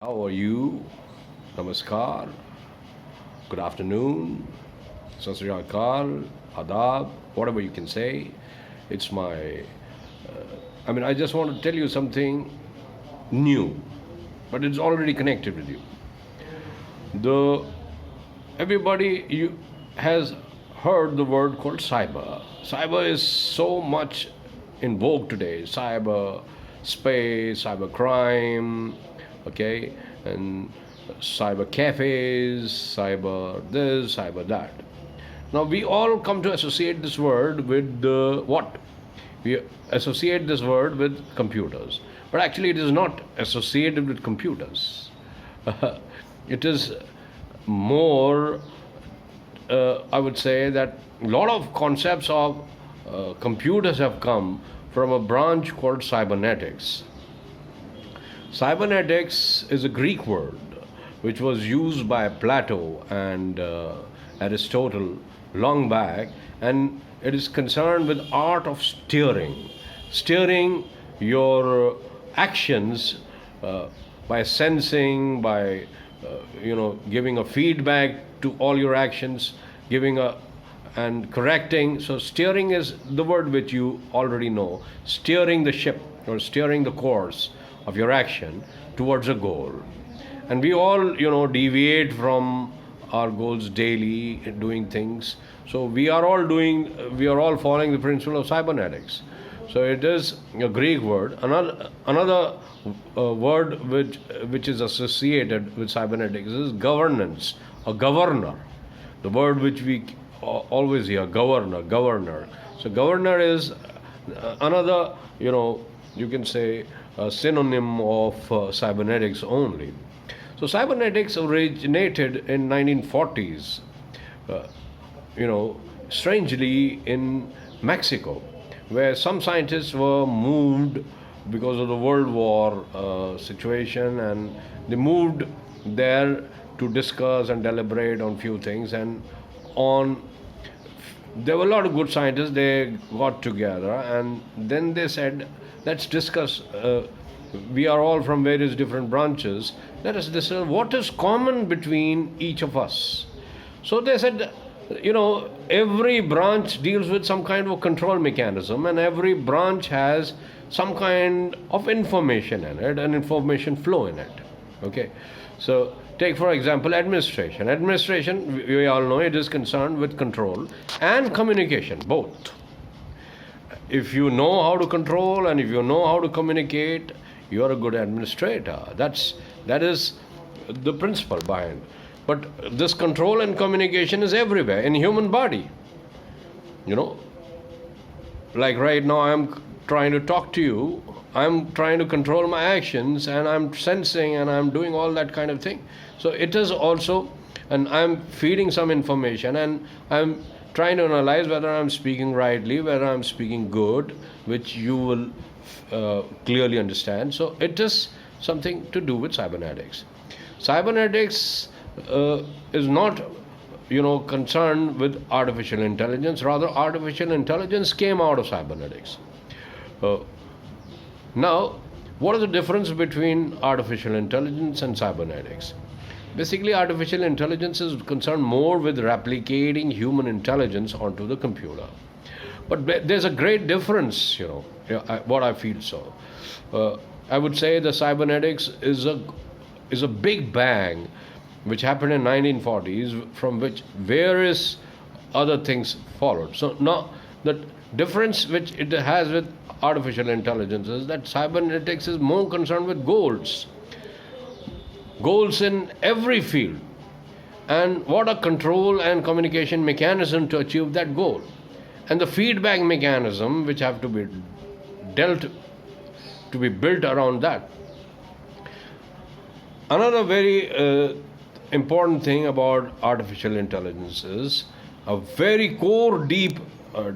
How are you? Namaskar. Good afternoon. Sat Sri Akal, Adab, whatever you can say. It's my. I just want to tell you something new, but it's already connected with you. The everybody you has heard the word called cyber. Cyber is so much in vogue today. Cyber space, cyber crime, okay, and cyber cafes, cyber this, cyber that. Now we all come to associate this word with what? We associate this word with computers, but actually it is not associated with computers. It is more, I would say that a lot of concepts of computers have come from a branch called cybernetics. Cybernetics is a Greek word which was used by Plato and Aristotle long back, and it is concerned with art of steering your actions by sensing, by giving a feedback to all your actions, giving a and correcting. So steering is the word which you already know. Steering the ship or steering the course of your action towards a goal. And we all, deviate from our goals daily, doing things. So we are all following the principle of cybernetics. So it is a Greek word. Another word which is associated with cybernetics is governance, a governor. The word which we always hear, governor. So governor is another, you can say a synonym of cybernetics only. So cybernetics originated in 1940s, strangely in Mexico, where some scientists were moved because of the World War situation, and they moved there to discuss and deliberate on few things. And there were a lot of good scientists. They got together and then they said, let's discuss. We are all from various different branches. Let us discuss what is common between each of us. So they said, every branch deals with some kind of a control mechanism, and every branch has some kind of information in it, an information flow in it. Okay, so take for example administration. Administration, we all know, it is concerned with control and communication, both. If you know how to control and if you know how to communicate, you are a good administrator. That is the principle behind. But this control and communication is everywhere in human body. Like right now I'm trying to talk to you, I'm trying to control my actions, and I'm sensing and I'm doing all that kind of thing. So it is also, and I'm feeding some information, and I'm trying to analyze whether I'm speaking rightly, whether I'm speaking good, which you will clearly understand. So it is something to do with cybernetics. Cybernetics is not, concerned with artificial intelligence. Rather, artificial intelligence came out of cybernetics. Now, what is the difference between artificial intelligence and cybernetics? Basically, artificial intelligence is concerned more with replicating human intelligence onto the computer. But there's a great difference, what I feel so. I would say the cybernetics is a big bang which happened in 1940s, from which various other things followed. So now the difference which it has with artificial intelligence is that cybernetics is more concerned with goals in every field, and what a control and communication mechanism to achieve that goal, and the feedback mechanism which have to be built around that. Another very important thing about artificial intelligence is a very core deep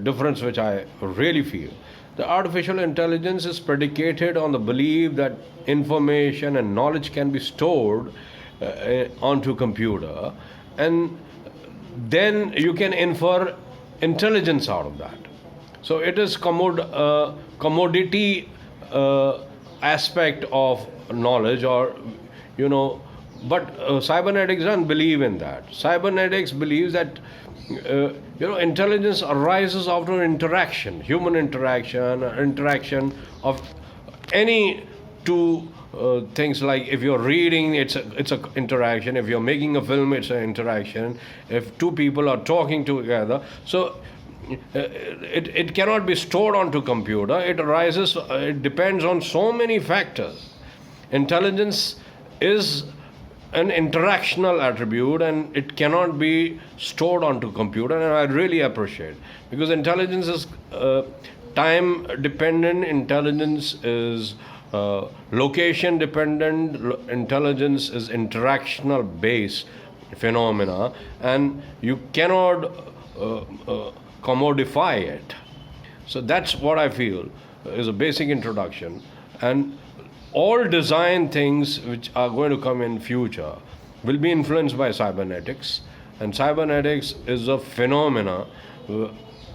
difference which I really feel. The artificial intelligence is predicated on the belief that information and knowledge can be stored onto computer, and then you can infer intelligence out of that. So it is commodity aspect of knowledge, or you know. But cybernetics doesn't believe in that. Cybernetics believes that intelligence arises after interaction, human interaction, interaction of any two things. Like if you're reading, it's a interaction. If you're making a film, it's an interaction. If two people are talking together, so it cannot be stored onto computer. It arises. It depends on so many factors. Intelligence is an interactional attribute, and it cannot be stored onto computer, and I really appreciate, because intelligence is time dependent, intelligence is location dependent, intelligence is interactional based phenomena, and you cannot commodify it. So that's what I feel is a basic introduction. And all design things which are going to come in future will be influenced by cybernetics, and cybernetics is a phenomena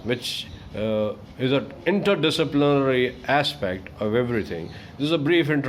which is an interdisciplinary aspect of everything. This is a brief introduction.